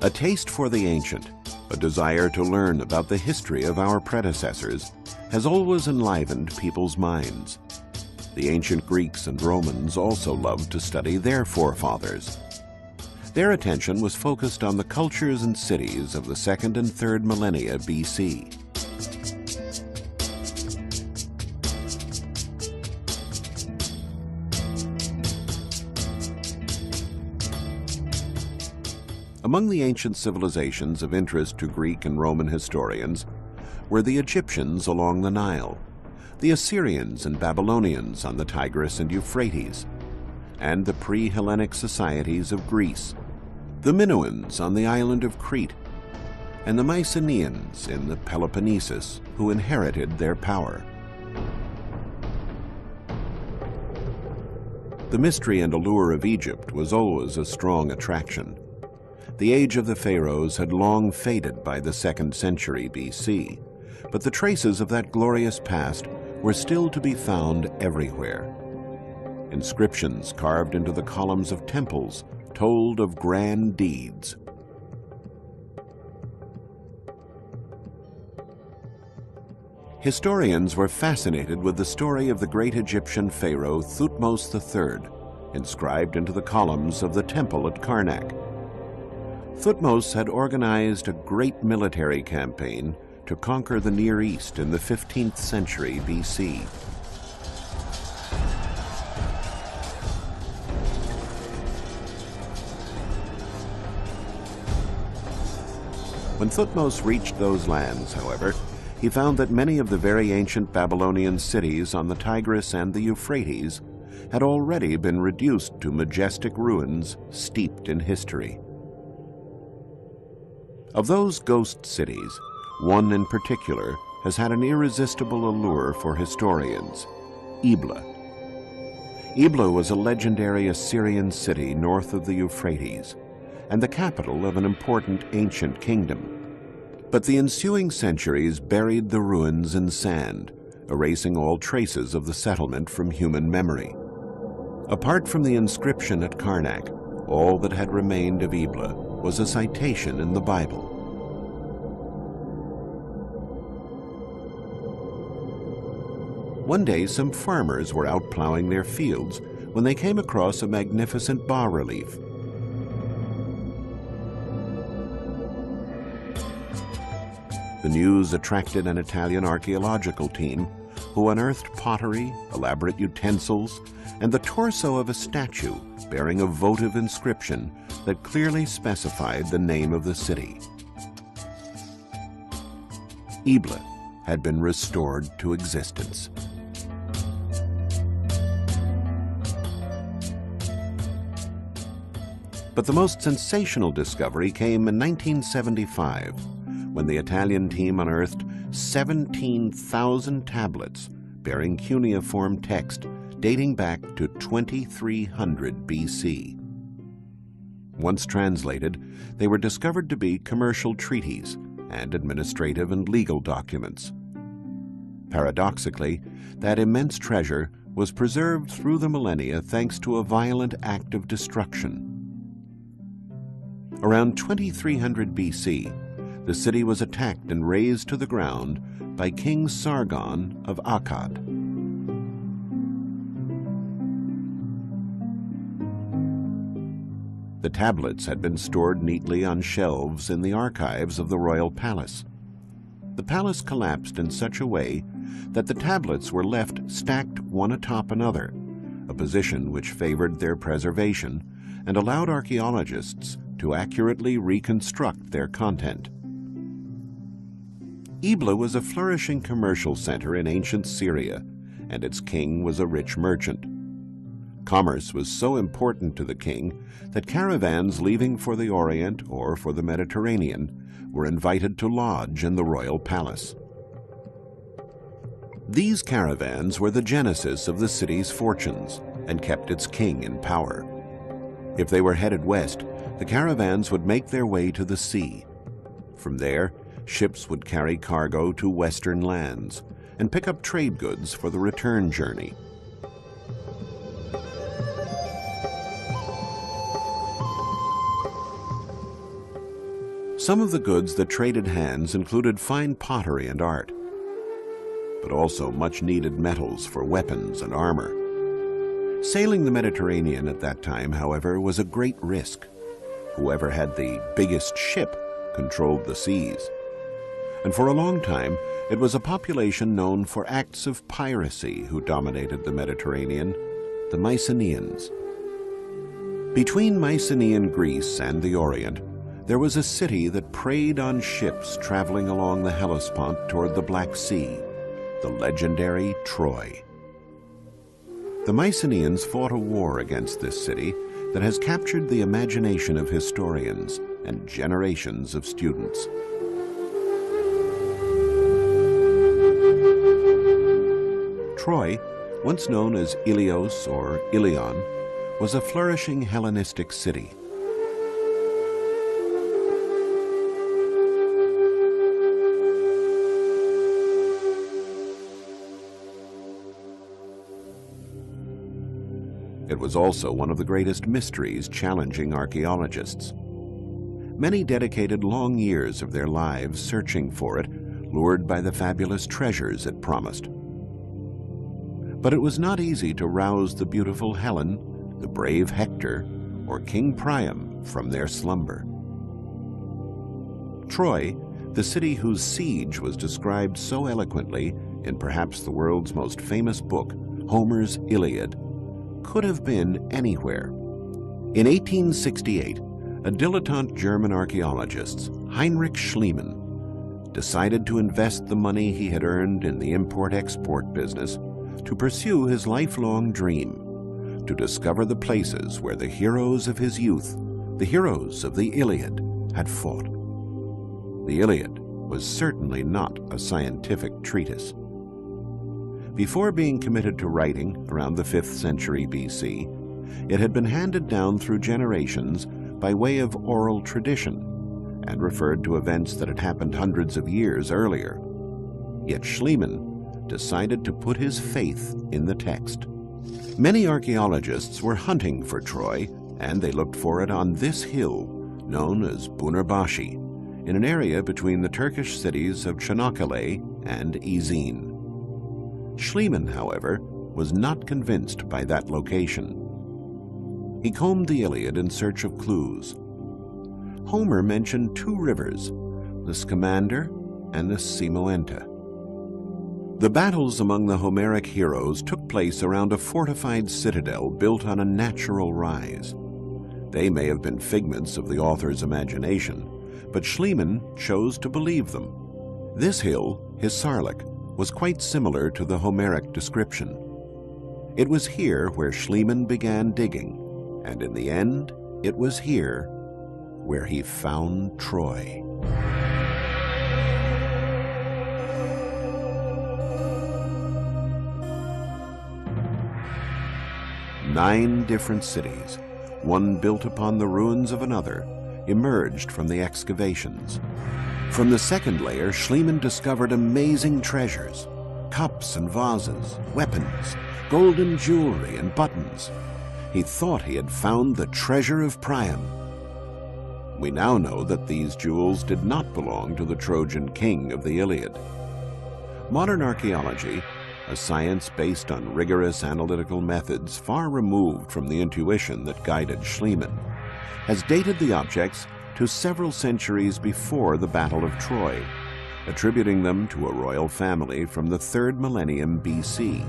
A taste for the ancient, a desire to learn about the history of our predecessors, has always enlivened people's minds. The ancient Greeks and Romans also loved to study their forefathers. Their attention was focused on the cultures and cities of the 2nd and 3rd millennia BC. Among the ancient civilizations of interest to Greek and Roman historians were the Egyptians along the Nile, the Assyrians and Babylonians on the Tigris and Euphrates, and the pre-Hellenic societies of Greece, the Minoans on the island of Crete, and the Mycenaeans in the Peloponnese, who inherited their power. The mystery and allure of Egypt was always a strong attraction. The age of the pharaohs had long faded by the 2nd century BC, but the traces of that glorious past were still to be found everywhere. Inscriptions carved into the columns of temples told of grand deeds. Historians were fascinated with the story of the great Egyptian pharaoh Thutmose III, inscribed into the columns of the temple at Karnak. Thutmose had organized a great military campaign to conquer the Near East in the 15th century BC. When Thutmose reached those lands, however, he found that many of the very ancient Babylonian cities on the Tigris and the Euphrates had already been reduced to majestic ruins steeped in history. Of those ghost cities, one in particular has had an irresistible allure for historians: Ebla. Ebla was a legendary Assyrian city north of the Euphrates, and the capital of an important ancient kingdom. But the ensuing centuries buried the ruins in sand, erasing all traces of the settlement from human memory. Apart from the inscription at Karnak, all that had remained of Ebla was a citation in the Bible. One day, some farmers were out plowing their fields when they came across a magnificent bas-relief. The news attracted an Italian archaeological team who unearthed pottery, elaborate utensils, and the torso of a statue bearing a votive inscription that clearly specified the name of the city. Ebla had been restored to existence. But the most sensational discovery came in 1975, when the Italian team unearthed 17,000 tablets bearing cuneiform text dating back to 2300 BC. Once translated, they were discovered to be commercial treaties and administrative and legal documents. Paradoxically, that immense treasure was preserved through the millennia thanks to a violent act of destruction. Around 2300 BC, the city was attacked and razed to the ground by King Sargon of Akkad. The tablets had been stored neatly on shelves in the archives of the royal palace. The palace collapsed in such a way that the tablets were left stacked one atop another, a position which favored their preservation and allowed archaeologists to accurately reconstruct their content. Ebla was a flourishing commercial center in ancient Syria, and its king was a rich merchant. Commerce was so important to the king that caravans leaving for the Orient or for the Mediterranean were invited to lodge in the royal palace. These caravans were the genesis of the city's fortunes and kept its king in power. If they were headed west, the caravans would make their way to the sea. From there, ships would carry cargo to western lands and pick up trade goods for the return journey. Some of the goods that traded hands included fine pottery and art, but also much-needed metals for weapons and armor. Sailing the Mediterranean at that time, however, was a great risk. Whoever had the biggest ship controlled the seas. And for a long time, it was a population known for acts of piracy who dominated the Mediterranean, the Mycenaeans. Between Mycenaean Greece and the Orient, there was a city that preyed on ships traveling along the Hellespont toward the Black Sea, the legendary Troy. The Mycenaeans fought a war against this city that has captured the imagination of historians and generations of students. Troy, once known as Ilios or Ilion, was a flourishing Hellenistic city. It was also one of the greatest mysteries challenging archaeologists. Many dedicated long years of their lives searching for it, lured by the fabulous treasures it promised. But it was not easy to rouse the beautiful Helen, the brave Hector, or King Priam from their slumber. Troy, the city whose siege was described so eloquently in perhaps the world's most famous book, Homer's Iliad, could have been anywhere. In 1868, a dilettante German archaeologist, Heinrich Schliemann, decided to invest the money he had earned in the import-export business to pursue his lifelong dream, to discover the places where the heroes of his youth, the heroes of the Iliad, had fought. The Iliad was certainly not a scientific treatise. Before being committed to writing around the 5th century BC, it had been handed down through generations by way of oral tradition and referred to events that had happened hundreds of years earlier. Yet Schliemann decided to put his faith in the text. Many archaeologists were hunting for Troy, and they looked for it on this hill, known as Bunarbashi, in an area between the Turkish cities of Çanakkale and Izin. Schliemann, however, was not convinced by that location. He combed the Iliad in search of clues. Homer mentioned two rivers, the Scamander and the Simoentia. The battles among the Homeric heroes took place around a fortified citadel built on a natural rise. They may have been figments of the author's imagination, but Schliemann chose to believe them. This hill, Hisarlik, was quite similar to the Homeric description. It was here where Schliemann began digging, and in the end, it was here where he found Troy. Nine different cities, one built upon the ruins of another, emerged from the excavations. From the second layer, Schliemann discovered amazing treasures, cups and vases, weapons, golden jewelry and buttons. He thought he had found the treasure of Priam. We now know that these jewels did not belong to the Trojan king of the Iliad. Modern archaeology, a science based on rigorous analytical methods far removed from the intuition that guided Schliemann, has dated the objects to several centuries before the Battle of Troy, attributing them to a royal family from the 3rd millennium BC.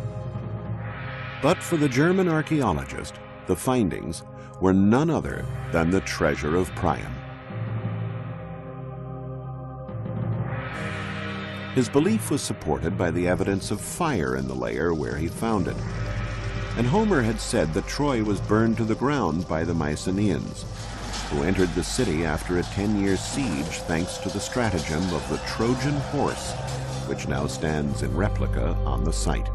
But for the German archaeologist, the findings were none other than the treasure of Priam. His belief was supported by the evidence of fire in the layer where he found it. And Homer had said that Troy was burned to the ground by the Mycenaeans, who entered the city after a 10-year siege thanks to the stratagem of the Trojan horse, which now stands in replica on the site.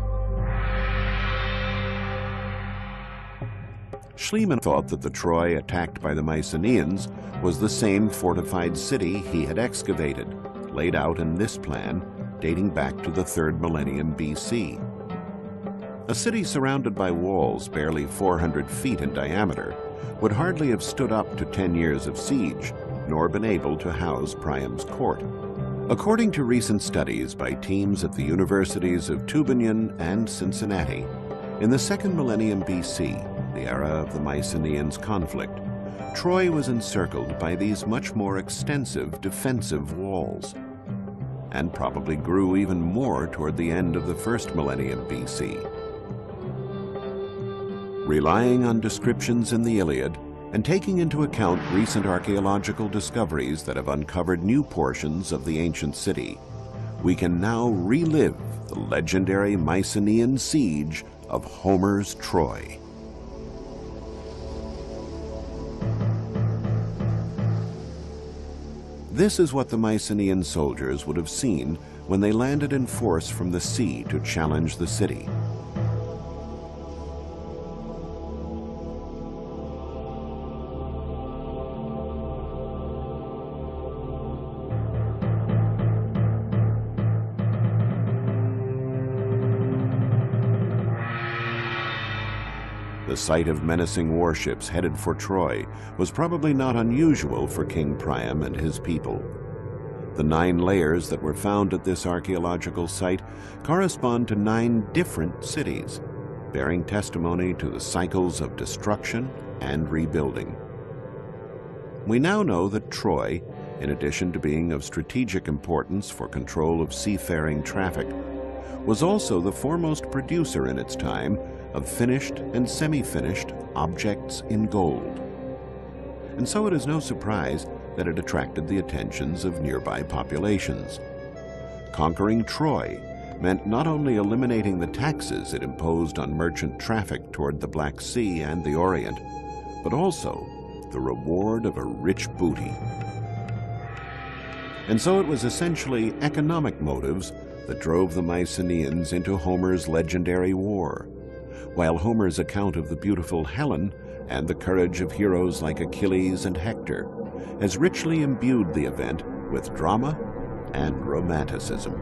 Schliemann thought that the Troy attacked by the Mycenaeans was the same fortified city he had excavated, laid out in this plan dating back to the 3rd millennium BC. A city surrounded by walls barely 400 feet in diameter would hardly have stood up to 10 years of siege, nor been able to house Priam's court. According to recent studies by teams at the universities of Tübingen and Cincinnati, in the 2nd millennium BC, the era of the Mycenaeans' conflict, Troy was encircled by these much more extensive defensive walls, and probably grew even more toward the end of the 1st millennium BC. Relying on descriptions in the Iliad, and taking into account recent archaeological discoveries that have uncovered new portions of the ancient city, we can now relive the legendary Mycenaean siege of Homer's Troy. This is what the Mycenaean soldiers would have seen when they landed in force from the sea to challenge the city. The sight of menacing warships headed for Troy was probably not unusual for King Priam and his people. The 9 layers that were found at this archaeological site correspond to 9 different cities, bearing testimony to the cycles of destruction and rebuilding. We now know that Troy, in addition to being of strategic importance for control of seafaring traffic, was also the foremost producer in its time of finished and semi-finished objects in gold. And so it is no surprise that it attracted the attentions of nearby populations. Conquering Troy meant not only eliminating the taxes it imposed on merchant traffic toward the Black Sea and the Orient, but also the reward of a rich booty. And so it was essentially economic motives that drove the Mycenaeans into Homer's legendary war, while Homer's account of the beautiful Helen and the courage of heroes like Achilles and Hector has richly imbued the event with drama and romanticism.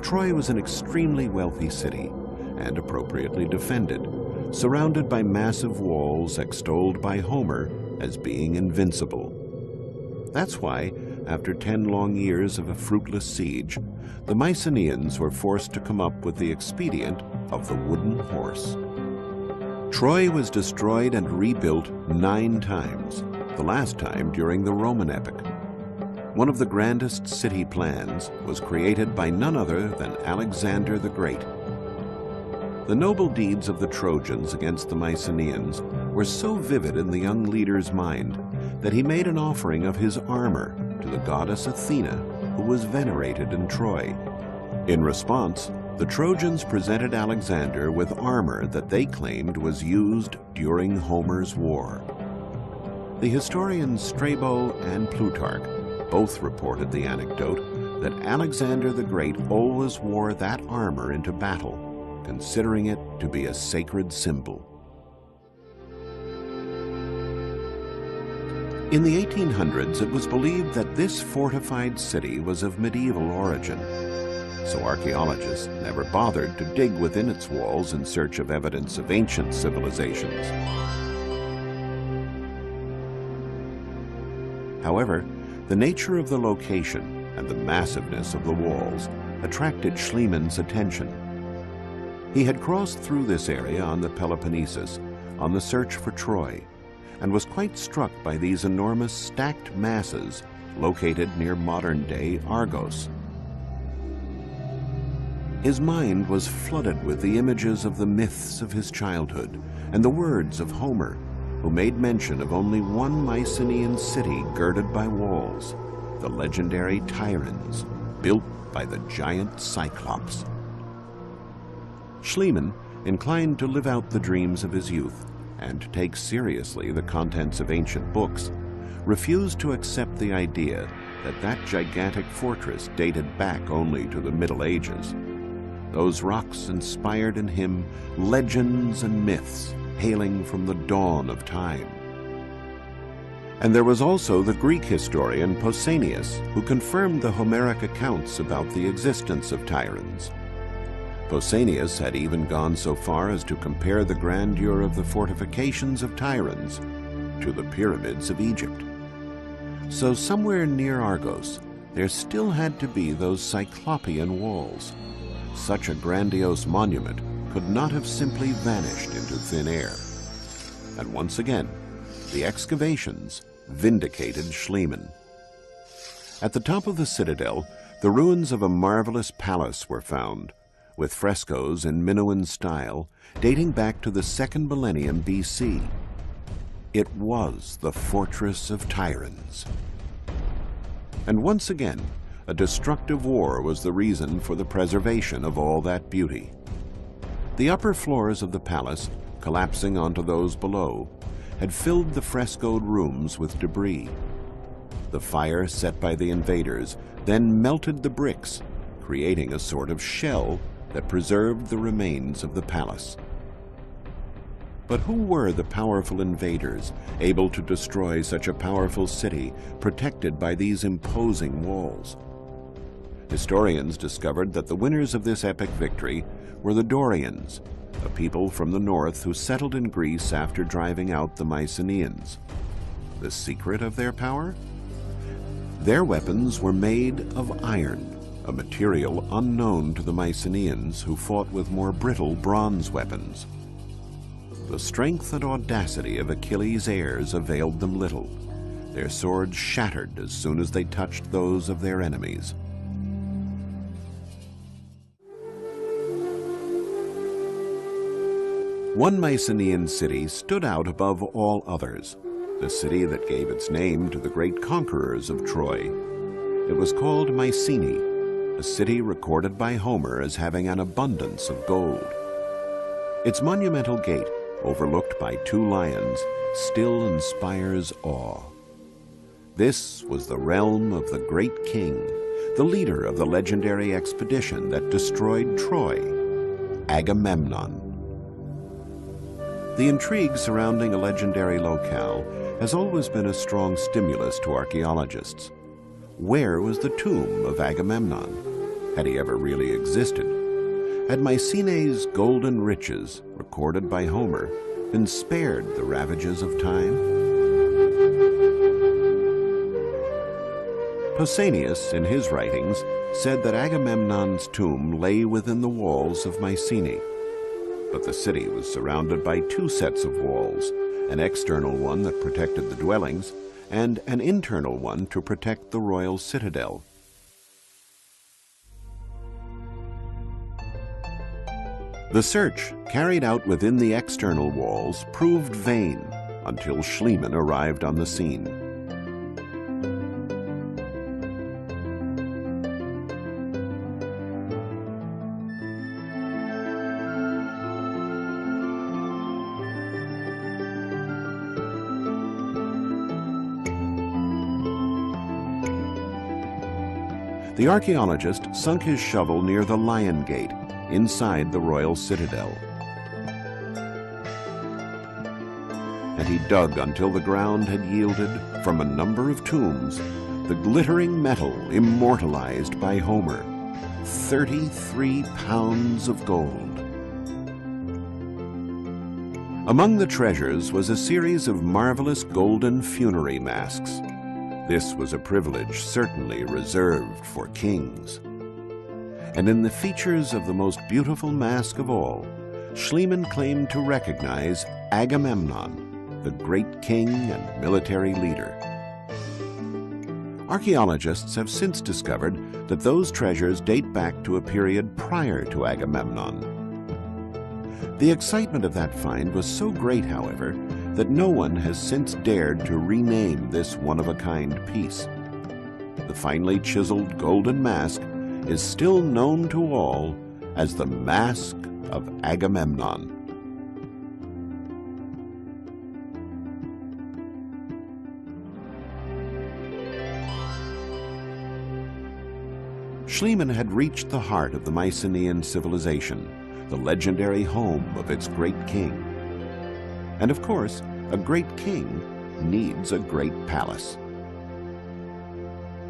Troy was an extremely wealthy city and appropriately defended, surrounded by massive walls extolled by Homer as being invincible. That's why, after 10 long years of a fruitless siege, the Mycenaeans were forced to come up with the expedient of the wooden horse. Troy was destroyed and rebuilt 9 times, the last time during the Roman epoch. One of the grandest city plans was created by none other than Alexander the Great. The noble deeds of the Trojans against the Mycenaeans were so vivid in the young leader's mind that he made an offering of his armor to the goddess Athena, who was venerated in Troy. In response, the Trojans presented Alexander with armor that they claimed was used during Homer's war. The historians Strabo and Plutarch both reported the anecdote that Alexander the Great always wore that armor into battle, considering it to be a sacred symbol. In the 1800s, it was believed that this fortified city was of medieval origin, so archaeologists never bothered to dig within its walls in search of evidence of ancient civilizations. However, the nature of the location and the massiveness of the walls attracted Schliemann's attention. He had crossed through this area on the Peloponnese on the search for Troy, and was quite struck by these enormous stacked masses located near modern-day Argos. His mind was flooded with the images of the myths of his childhood and the words of Homer, who made mention of only one Mycenaean city girded by walls, the legendary Tiryns, built by the giant Cyclops. Schliemann, inclined to live out the dreams of his youth and to take seriously the contents of ancient books, refused to accept the idea that that gigantic fortress dated back only to the Middle Ages. Those rocks inspired in him legends and myths hailing from the dawn of time. And there was also the Greek historian Pausanias, who confirmed the Homeric accounts about the existence of Tiryns. Pausanias had even gone so far as to compare the grandeur of the fortifications of Tiryns to the pyramids of Egypt. So somewhere near Argos, there still had to be those Cyclopean walls. Such a grandiose monument could not have simply vanished into thin air. And once again, the excavations vindicated Schliemann. At the top of the citadel, the ruins of a marvelous palace were found, with frescoes in Minoan style dating back to the 2nd millennium BC. It was the fortress of Tiryns. And once again, a destructive war was the reason for the preservation of all that beauty. The upper floors of the palace, collapsing onto those below, had filled the frescoed rooms with debris. The fire set by the invaders then melted the bricks, creating a sort of shell that preserved the remains of the palace. But who were the powerful invaders able to destroy such a powerful city protected by these imposing walls? Historians discovered that the winners of this epic victory were the Dorians, a people from the north who settled in Greece after driving out the Mycenaeans. The secret of their power? Their weapons were made of iron, a material unknown to the Mycenaeans, who fought with more brittle bronze weapons. The strength and audacity of Achilles' heirs availed them little. Their swords shattered as soon as they touched those of their enemies. One Mycenaean city stood out above all others, the city that gave its name to the great conquerors of Troy. It was called Mycenae, a city recorded by Homer as having an abundance of gold. Its monumental gate, overlooked by 2 lions, still inspires awe. This was the realm of the great king, the leader of the legendary expedition that destroyed Troy, Agamemnon. The intrigue surrounding a legendary locale has always been a strong stimulus to archaeologists. Where was the tomb of Agamemnon? Had he ever really existed? Had Mycenae's golden riches, recorded by Homer, been spared the ravages of time? Pausanias, in his writings, said that Agamemnon's tomb lay within the walls of Mycenae. But the city was surrounded by 2 sets of walls, an external one that protected the dwellings, and an internal one to protect the royal citadel. The search, carried out within the external walls, proved vain until Schliemann arrived on the scene. The archaeologist sunk his shovel near the Lion Gate, inside the royal citadel. And he dug until the ground had yielded, from a number of tombs, the glittering metal immortalized by Homer, 33 pounds of gold. Among the treasures was a series of marvelous golden funerary masks. This was a privilege certainly reserved for kings. And in the features of the most beautiful mask of all, Schliemann claimed to recognize Agamemnon, the great king and military leader. Archaeologists have since discovered that those treasures date back to a period prior to Agamemnon. The excitement of that find was so great, however, that no one has since dared to rename this one-of-a-kind piece. The finely chiseled golden mask is still known to all as the Mask of Agamemnon. Schliemann had reached the heart of the Mycenaean civilization, the legendary home of its great king. And of course, a great king needs a great palace.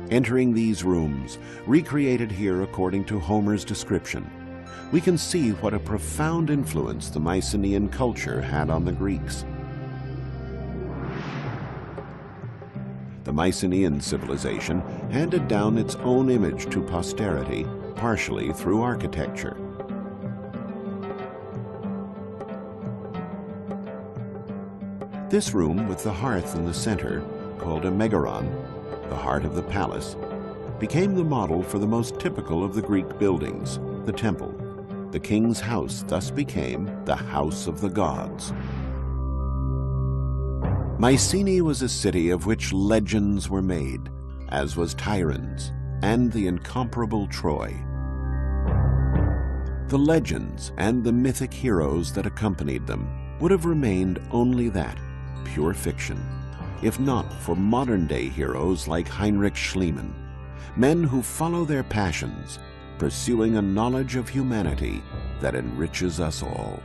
Entering these rooms, recreated here according to Homer's description, we can see what a profound influence the Mycenaean culture had on the Greeks. The Mycenaean civilization handed down its own image to posterity, partially through architecture. This room with the hearth in the center, called a megaron, the heart of the palace, became the model for the most typical of the Greek buildings, the temple. The king's house thus became the house of the gods. Mycenae was a city of which legends were made, as was Tiryns and the incomparable Troy. The legends and the mythic heroes that accompanied them would have remained only that, pure fiction, if not for modern-day heroes like Heinrich Schliemann, men who follow their passions, pursuing a knowledge of humanity that enriches us all.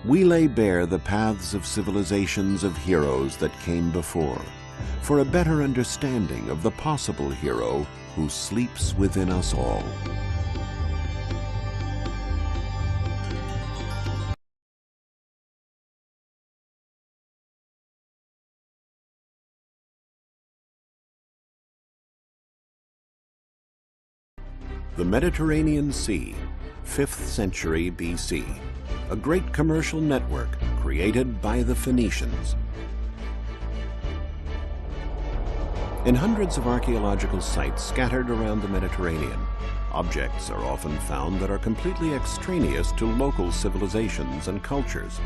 We lay bare the paths of civilizations of heroes that came before, for a better understanding of the possible hero who sleeps within us all. The Mediterranean Sea, 5th century BC, a great commercial network created by the Phoenicians. In hundreds of archaeological sites scattered around the Mediterranean, objects are often found that are completely extraneous to local civilizations and cultures.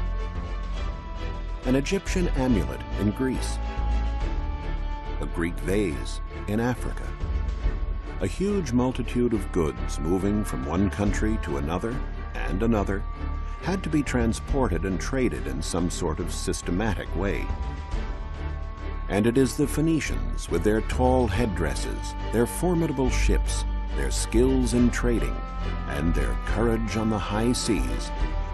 An Egyptian amulet in Greece, a Greek vase in Africa, a huge multitude of goods moving from one country to another and another had to be transported and traded in some sort of systematic way. And it is the Phoenicians, with their tall headdresses, their formidable ships, their skills in trading, and their courage on the high seas,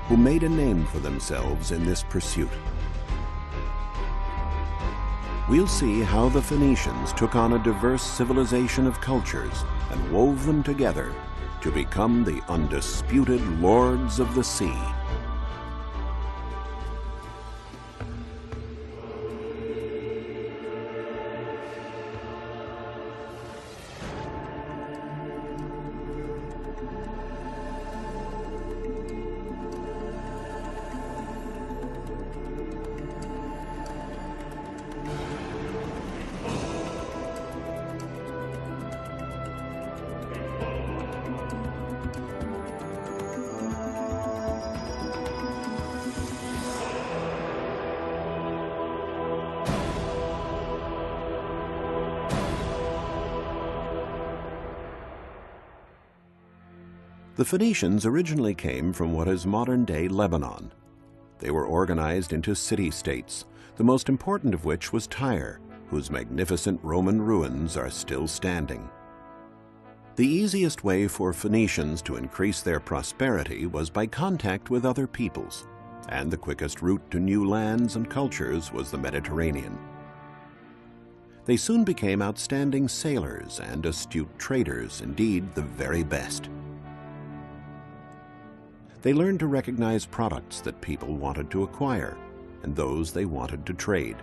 who made a name for themselves in this pursuit. We'll see how the Phoenicians took on a diverse civilization of cultures and wove them together to become the undisputed lords of the sea. The Phoenicians originally came from what is modern-day Lebanon. They were organized into city-states, the most important of which was Tyre, whose magnificent Roman ruins are still standing. The easiest way for Phoenicians to increase their prosperity was by contact with other peoples, and the quickest route to new lands and cultures was the Mediterranean. They soon became outstanding sailors and astute traders, indeed the very best. They learned to recognize products that people wanted to acquire and those they wanted to trade.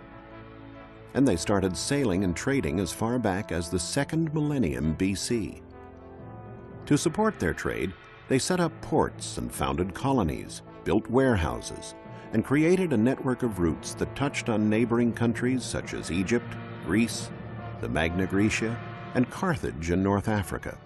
And they started sailing and trading as far back as the 2nd millennium BC. To support their trade, they set up ports and founded colonies, built warehouses, and created a network of routes that touched on neighboring countries such as Egypt, Greece, the Magna Graecia, and Carthage in North Africa.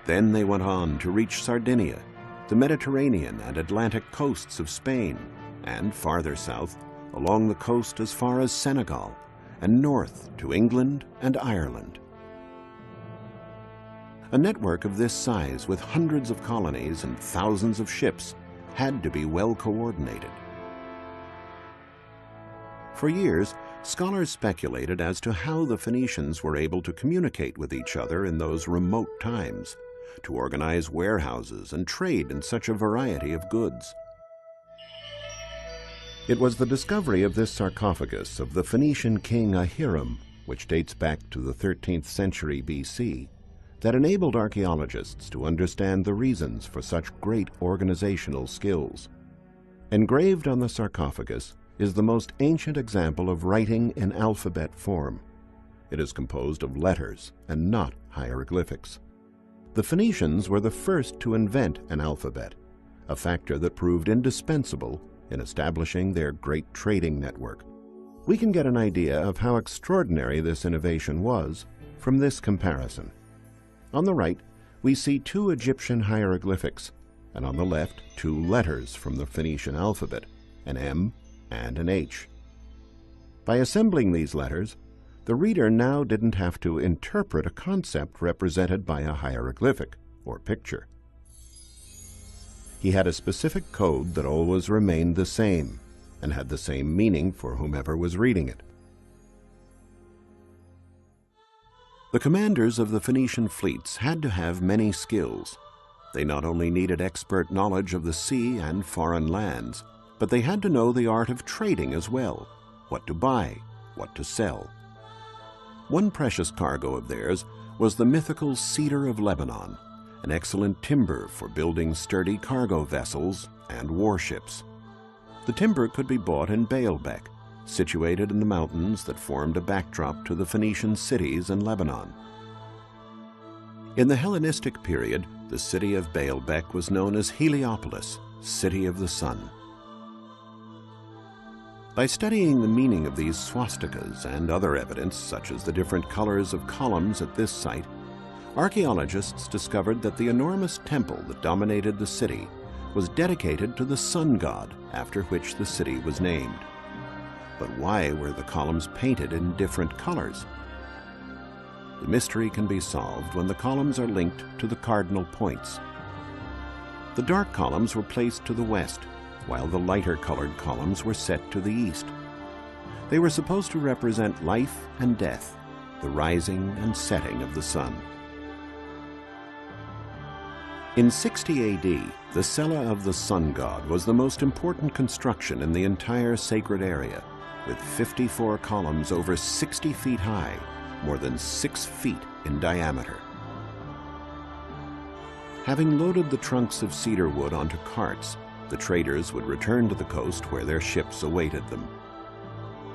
Then they went on to reach Sardinia, the Mediterranean and Atlantic coasts of Spain, and farther south, along the coast as far as Senegal, and north to England and Ireland. A network of this size with hundreds of colonies and thousands of ships had to be well coordinated. For years, scholars speculated as to how the Phoenicians were able to communicate with each other in those remote times, to organize warehouses and trade in such a variety of goods. It was the discovery of this sarcophagus of the Phoenician king Ahiram, which dates back to the 13th century BC, that enabled archaeologists to understand the reasons for such great organizational skills. Engraved on the sarcophagus is the most ancient example of writing in alphabet form. It is composed of letters and not hieroglyphics. The Phoenicians were the first to invent an alphabet, a factor that proved indispensable in establishing their great trading network. We can get an idea of how extraordinary this innovation was from this comparison. On the right, we see two Egyptian hieroglyphics, and on the left, two letters from the Phoenician alphabet, an M and an H. By assembling these letters, the reader now didn't have to interpret a concept represented by a hieroglyphic or picture. He had a specific code that always remained the same and had the same meaning for whomever was reading it. The commanders of the Phoenician fleets had to have many skills. They not only needed expert knowledge of the sea and foreign lands, but they had to know the art of trading as well, what to buy, what to sell. One precious cargo of theirs was the mythical cedar of Lebanon, an excellent timber for building sturdy cargo vessels and warships. The timber could be bought in Baalbek, situated in the mountains that formed a backdrop to the Phoenician cities in Lebanon. In the Hellenistic period, the city of Baalbek was known as Heliopolis, City of the Sun. By studying the meaning of these swastikas and other evidence, such as the different colors of columns at this site, archaeologists discovered that the enormous temple that dominated the city was dedicated to the sun god, after which the city was named. But why were the columns painted in different colors? The mystery can be solved when the columns are linked to the cardinal points. The dark columns were placed to the west, while the lighter colored columns were set to the east. They were supposed to represent life and death, the rising and setting of the sun. In 60 AD, the cella of the sun god was the most important construction in the entire sacred area, with 54 columns over 60 feet high, more than 6 feet in diameter. Having loaded the trunks of cedar wood onto carts, the traders would return to the coast where their ships awaited them.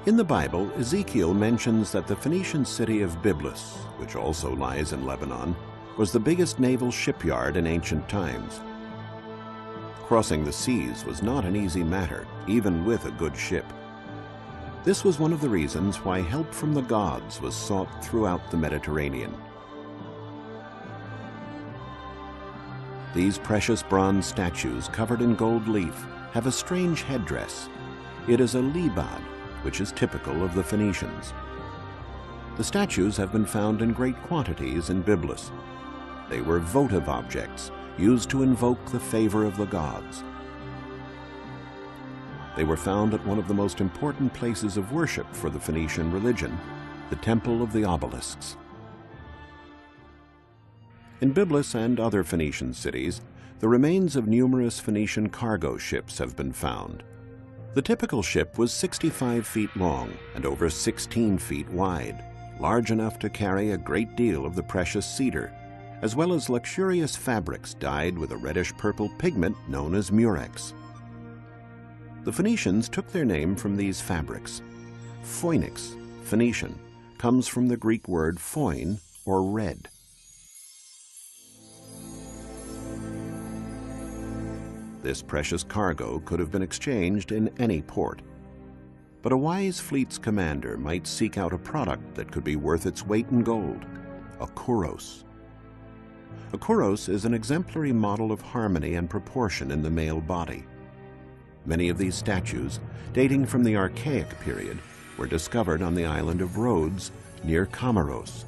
In the Bible, Ezekiel mentions that the Phoenician city of Byblus, which also lies in Lebanon, was the biggest naval shipyard in ancient times. Crossing the seas was not an easy matter, even with a good ship. This was one of the reasons why help from the gods was sought throughout the Mediterranean. These precious bronze statues covered in gold leaf have a strange headdress. It is a libad, which is typical of the Phoenicians. The statues have been found in great quantities in Byblus. They were votive objects used to invoke the favor of the gods. They were found at one of the most important places of worship for the Phoenician religion, the Temple of the Obelisks. In Byblus and other Phoenician cities, the remains of numerous Phoenician cargo ships have been found. The typical ship was 65 feet long and over 16 feet wide, large enough to carry a great deal of the precious cedar, as well as luxurious fabrics dyed with a reddish-purple pigment known as murex. The Phoenicians took their name from these fabrics. Phoenix, Phoenician, comes from the Greek word phoin, or red. This precious cargo could have been exchanged in any port. But a wise fleet's commander might seek out a product that could be worth its weight in gold, a kouros. A kouros is an exemplary model of harmony and proportion in the male body. Many of these statues, dating from the Archaic period, were discovered on the island of Rhodes near Comoros.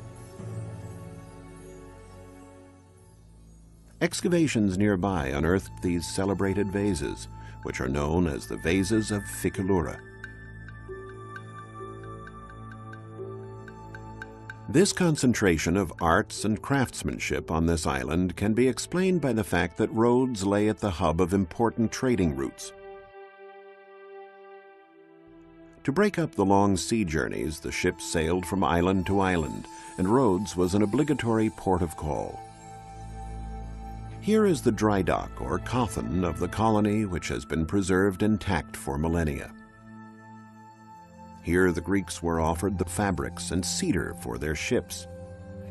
Excavations nearby unearthed these celebrated vases, which are known as the vases of Phikylura. This concentration of arts and craftsmanship on this island can be explained by the fact that Rhodes lay at the hub of important trading routes. To break up the long sea journeys, the ships sailed from island to island, and Rhodes was an obligatory port of call. Here is the dry dock, or coffin, of the colony, which has been preserved intact for millennia. Here the Greeks were offered the fabrics and cedar for their ships.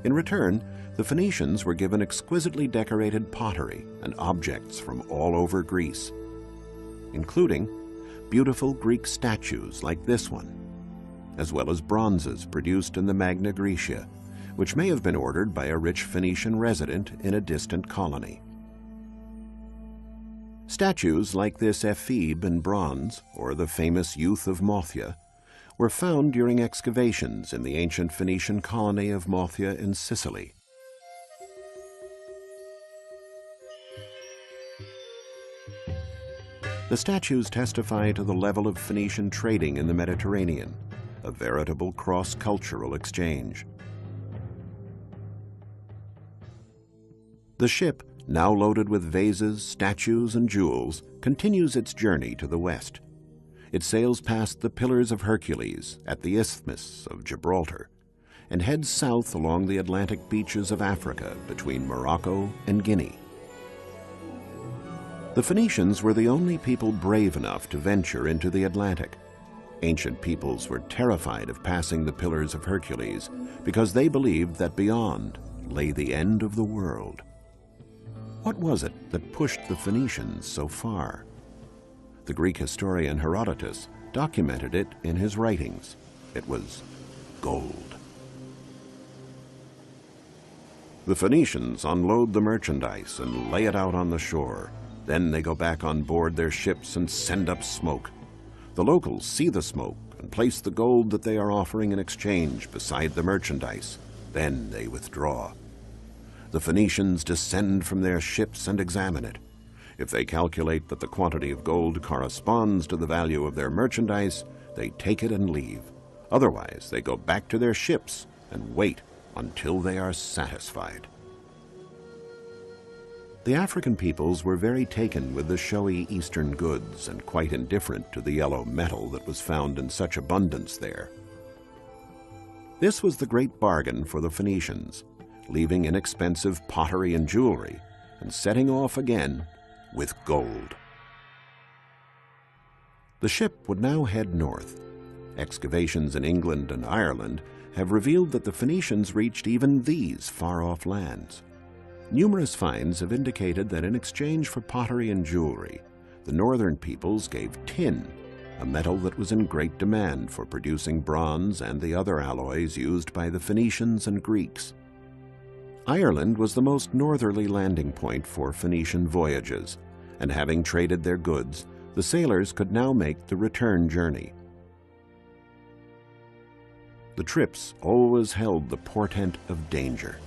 In return, the Phoenicians were given exquisitely decorated pottery and objects from all over Greece, including beautiful Greek statues like this one, as well as bronzes produced in the Magna Graecia, which may have been ordered by a rich Phoenician resident in a distant colony. Statues like this ephebe in bronze, or the famous Youth of Mothia, were found during excavations in the ancient Phoenician colony of Mothia in Sicily. The statues testify to the level of Phoenician trading in the Mediterranean, a veritable cross-cultural exchange. The ship, now loaded with vases, statues, and jewels, continues its journey to the west. It sails past the Pillars of Hercules at the Isthmus of Gibraltar and heads south along the Atlantic beaches of Africa between Morocco and Guinea. The Phoenicians were the only people brave enough to venture into the Atlantic. Ancient peoples were terrified of passing the Pillars of Hercules because they believed that beyond lay the end of the world. What was it that pushed the Phoenicians so far? The Greek historian Herodotus documented it in his writings. It was gold. The Phoenicians unload the merchandise and lay it out on the shore. Then they go back on board their ships and send up smoke. The locals see the smoke and place the gold that they are offering in exchange beside the merchandise. Then they withdraw. The Phoenicians descend from their ships and examine it. If they calculate that the quantity of gold corresponds to the value of their merchandise, they take it and leave. Otherwise, they go back to their ships and wait until they are satisfied. The African peoples were very taken with the showy Eastern goods and quite indifferent to the yellow metal that was found in such abundance there. This was the great bargain for the Phoenicians, leaving inexpensive pottery and jewelry and setting off again with gold. The ship would now head north. Excavations in England and Ireland have revealed that the Phoenicians reached even these far-off lands. Numerous finds have indicated that in exchange for pottery and jewelry, the northern peoples gave tin, a metal that was in great demand for producing bronze and the other alloys used by the Phoenicians and Greeks. Ireland was the most northerly landing point for Phoenician voyages, and having traded their goods, the sailors could now make the return journey. The trips always held the portent of danger.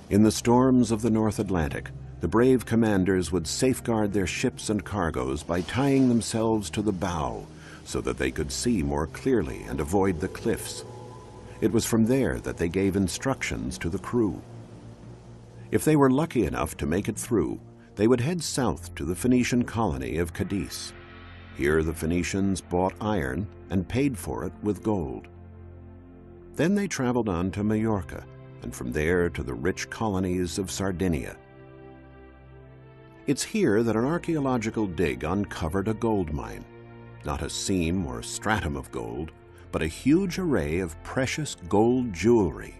In the storms of the North Atlantic, the brave commanders would safeguard their ships and cargoes by tying themselves to the bow so that they could see more clearly and avoid the cliffs. It was from there that they gave instructions to the crew. If they were lucky enough to make it through, they would head south to the Phoenician colony of Cadiz. Here the Phoenicians bought iron and paid for it with gold. Then they traveled on to Majorca, and from there to the rich colonies of Sardinia. It's here that an archaeological dig uncovered a gold mine, not a seam or stratum of gold, but a huge array of precious gold jewelry,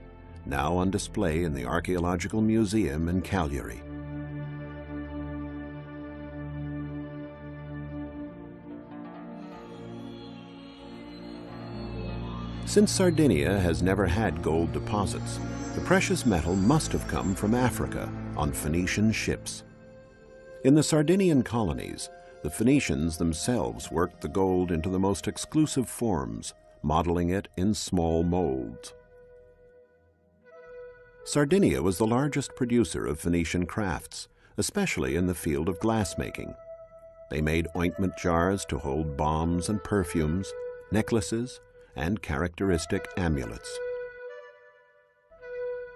now on display in the Archaeological Museum in Cagliari. Since Sardinia has never had gold deposits, the precious metal must have come from Africa on Phoenician ships. In the Sardinian colonies, the Phoenicians themselves worked the gold into the most exclusive forms, modeling it in small molds. Sardinia was the largest producer of Phoenician crafts, especially in the field of glassmaking. They made ointment jars to hold balms and perfumes, necklaces, and characteristic amulets.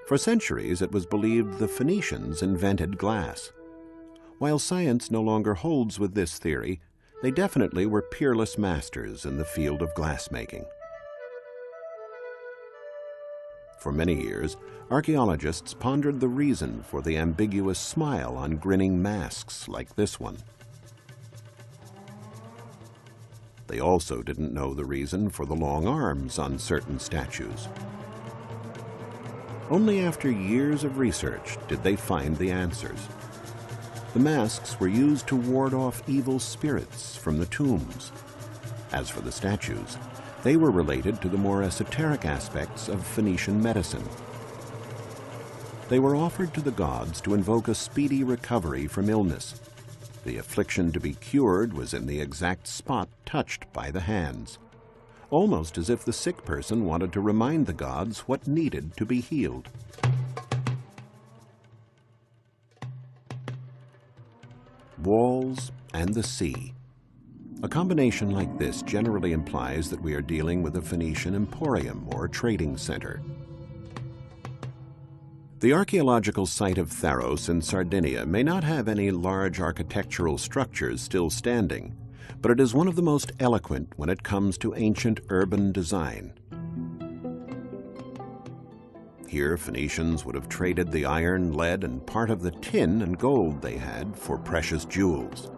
For centuries, it was believed the Phoenicians invented glass. While science no longer holds with this theory, they definitely were peerless masters in the field of glassmaking. For many years, archaeologists pondered the reason for the ambiguous smile on grinning masks like this one. They also didn't know the reason for the long arms on certain statues. Only after years of research did they find the answers. The masks were used to ward off evil spirits from the tombs. As for the statues, they were related to the more esoteric aspects of Phoenician medicine. They were offered to the gods to invoke a speedy recovery from illness. The affliction to be cured was in the exact spot touched by the hands, almost as if the sick person wanted to remind the gods what needed to be healed. Walls and the sea. A combination like this generally implies that we are dealing with a Phoenician emporium or trading center. The archaeological site of Tharos in Sardinia may not have any large architectural structures still standing, but it is one of the most eloquent when it comes to ancient urban design. Here, Phoenicians would have traded the iron, lead, and part of the tin and gold they had for precious jewels.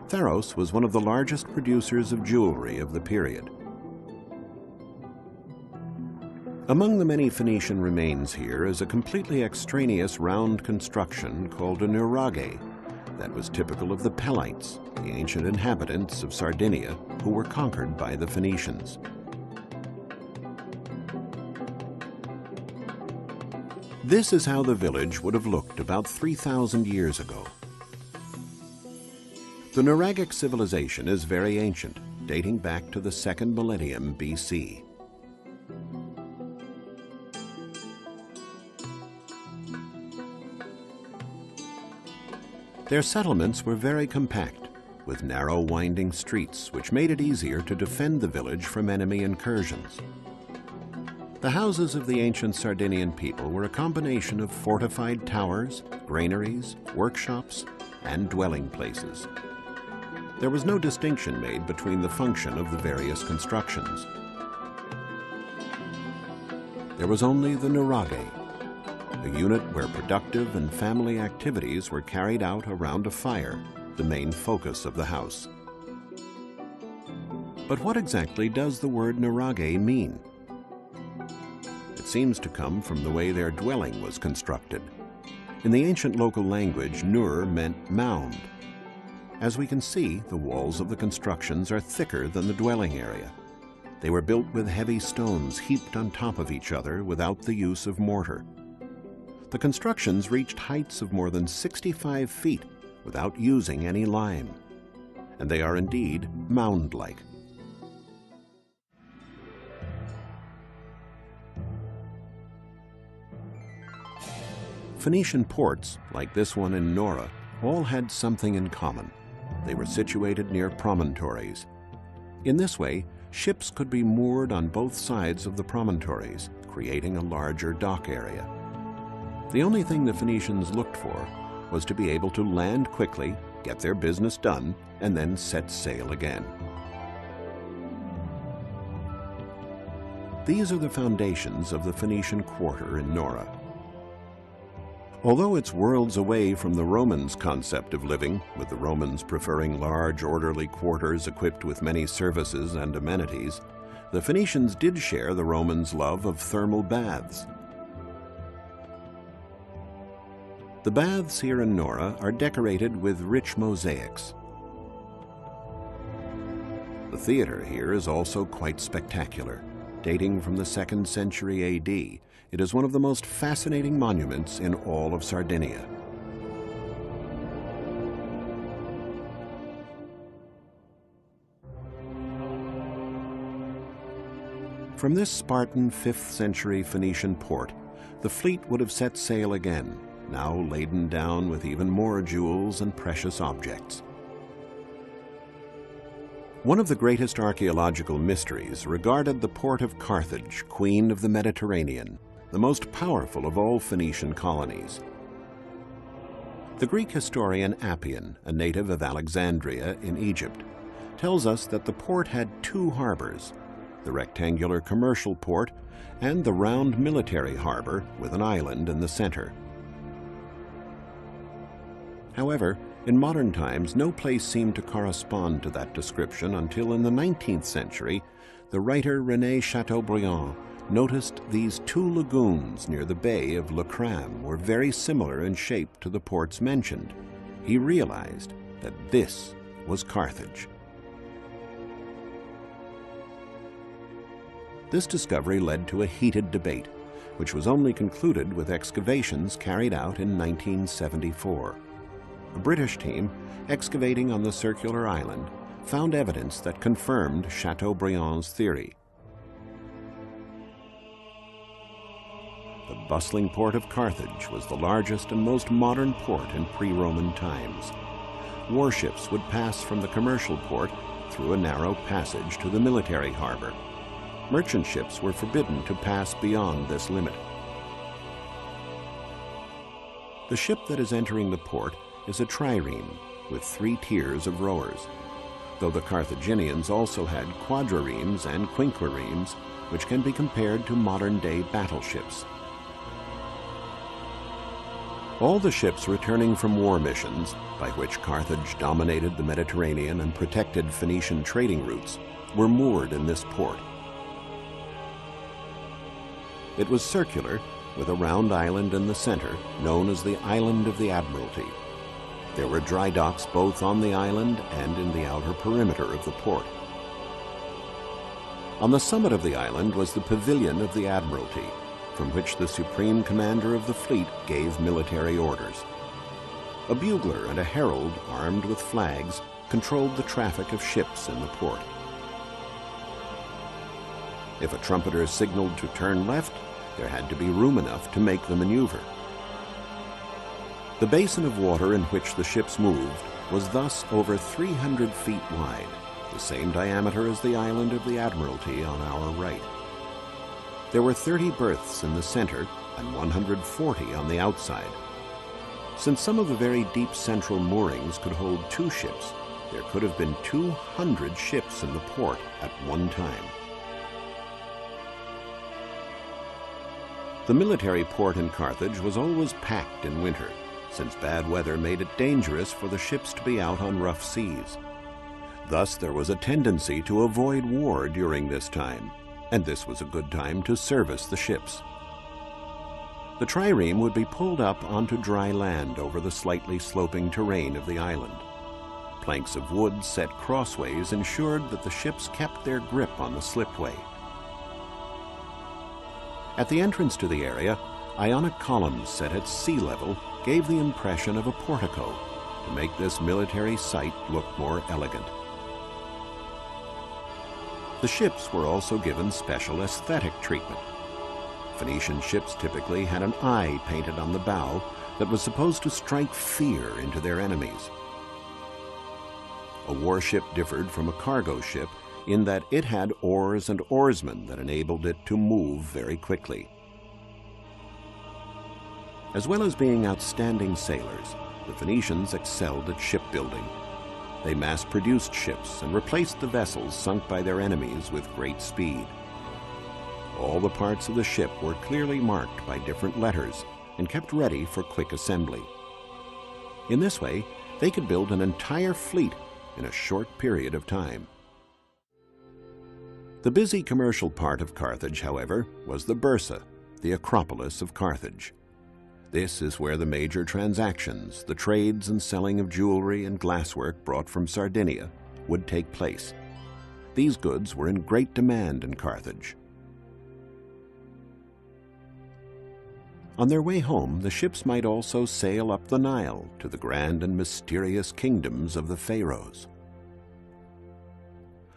Tharos was one of the largest producers of jewelry of the period. Among the many Phoenician remains here is a completely extraneous round construction called a nuraghe that was typical of the Pelites, the ancient inhabitants of Sardinia who were conquered by the Phoenicians. This is how the village would have looked about 3,000 years ago. The Nuraghic civilization is very ancient, dating back to the 2nd millennium BC. Their settlements were very compact, with narrow winding streets which made it easier to defend the village from enemy incursions. The houses of the ancient Sardinian people were a combination of fortified towers, granaries, workshops, and dwelling places. There was no distinction made between the function of the various constructions. There was only the nuraghe, a unit where productive and family activities were carried out around a fire, the main focus of the house. But what exactly does the word nuraghe mean? It seems to come from the way their dwelling was constructed. In the ancient local language, nur meant mound. As we can see, the walls of the constructions are thicker than the dwelling area. They were built with heavy stones heaped on top of each other without the use of mortar. The constructions reached heights of more than 65 feet without using any lime, and they are indeed mound-like. Phoenician ports, like this one in Nora, all had something in common. They were situated near promontories. In this way, ships could be moored on both sides of the promontories, creating a larger dock area. The only thing the Phoenicians looked for was to be able to land quickly, get their business done, and then set sail again. These are the foundations of the Phoenician quarter in Nora. Although it's worlds away from the Romans' concept of living, with the Romans preferring large, orderly quarters equipped with many services and amenities, the Phoenicians did share the Romans' love of thermal baths. The baths here in Nora are decorated with rich mosaics. The theater here is also quite spectacular. Dating from the 2nd century AD, it is one of the most fascinating monuments in all of Sardinia. From this Spartan 5th century Phoenician port, the fleet would have set sail again, now laden down with even more jewels and precious objects. One of the greatest archaeological mysteries regarded the port of Carthage, Queen of the Mediterranean, the most powerful of all Phoenician colonies. The Greek historian Appian, a native of Alexandria in Egypt, tells us that the port had 2 harbors, the rectangular commercial port and the round military harbor with an island in the center. However, In modern times, no place seemed to correspond to that description until in the 19th century, the writer René Chateaubriand noticed these two lagoons near the bay of Le Cram were very similar in shape to the ports mentioned. He realized that this was Carthage. This discovery led to a heated debate, which was only concluded with excavations carried out in 1974. A British team, excavating on the circular island, found evidence that confirmed Chateaubriand's theory. The bustling port of Carthage was the largest and most modern port in pre-Roman times. Warships would pass from the commercial port through a narrow passage to the military harbor. Merchant ships were forbidden to pass beyond this limit. The ship that is entering the port is a trireme with 3 tiers of rowers, though the Carthaginians also had quadraremes and quinquiremes, which can be compared to modern-day battleships. All the ships returning from war missions, by which Carthage dominated the Mediterranean and protected Phoenician trading routes, were moored in this port. It was circular, with a round island in the center, known as the Island of the Admiralty. There were dry docks both on the island and in the outer perimeter of the port. On the summit of the island was the Pavilion of the Admiralty, from which the supreme commander of the fleet gave military orders. A bugler and a herald, armed with flags, controlled the traffic of ships in the port. If a trumpeter signaled to turn left, there had to be room enough to make the maneuver. The basin of water in which the ships moved was thus over 300 feet wide, the same diameter as the Island of the Admiralty on our right. There were 30 berths in the center and 140 on the outside. Since some of the very deep central moorings could hold 2 ships, there could have been 200 ships in the port at one time. The military port in Carthage was always packed in winter, since bad weather made it dangerous for the ships to be out on rough seas. Thus, there was a tendency to avoid war during this time, and this was a good time to service the ships. The trireme would be pulled up onto dry land over the slightly sloping terrain of the island. Planks of wood set crossways ensured that the ships kept their grip on the slipway. At the entrance to the area, Ionic columns set at sea level gave the impression of a portico to make this military site look more elegant. The ships were also given special aesthetic treatment. Phoenician ships typically had an eye painted on the bow that was supposed to strike fear into their enemies. A warship differed from a cargo ship in that it had oars and oarsmen that enabled it to move very quickly. As well as being outstanding sailors, the Phoenicians excelled at shipbuilding. They mass-produced ships and replaced the vessels sunk by their enemies with great speed. All the parts of the ship were clearly marked by different letters and kept ready for quick assembly. In this way, they could build an entire fleet in a short period of time. The busy commercial part of Carthage, however, was the Bursa, the Acropolis of Carthage. This is where the major transactions, the trades and selling of jewelry and glasswork brought from Sardinia, would take place. These goods were in great demand in Carthage. On their way home, the ships might also sail up the Nile to the grand and mysterious kingdoms of the pharaohs.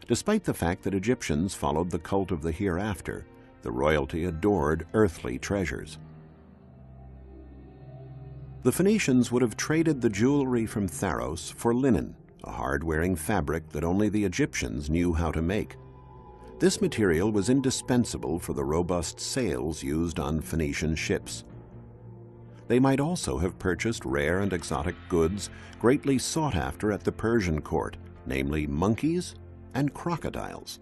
Despite the fact that Egyptians followed the cult of the hereafter, the royalty adored earthly treasures. The Phoenicians would have traded the jewelry from Pharos for linen, a hard-wearing fabric that only the Egyptians knew how to make. This material was indispensable for the robust sails used on Phoenician ships. They might also have purchased rare and exotic goods greatly sought after at the Persian court, namely monkeys and crocodiles.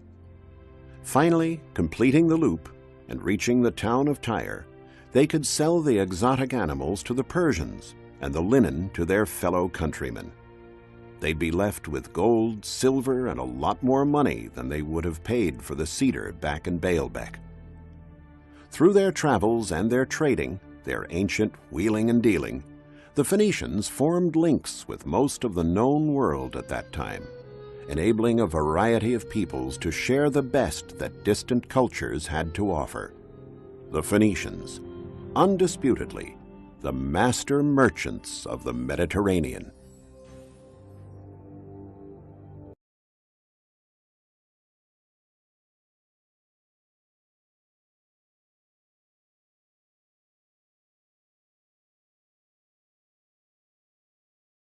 Finally, completing the loop and reaching the town of Tyre, they could sell the exotic animals to the Persians and the linen to their fellow countrymen. They'd be left with gold, silver, and a lot more money than they would have paid for the cedar back in Baalbek. Through their travels and their trading, their ancient wheeling and dealing, the Phoenicians formed links with most of the known world at that time, enabling a variety of peoples to share the best that distant cultures had to offer. The Phoenicians, undisputedly, the master merchants of the Mediterranean.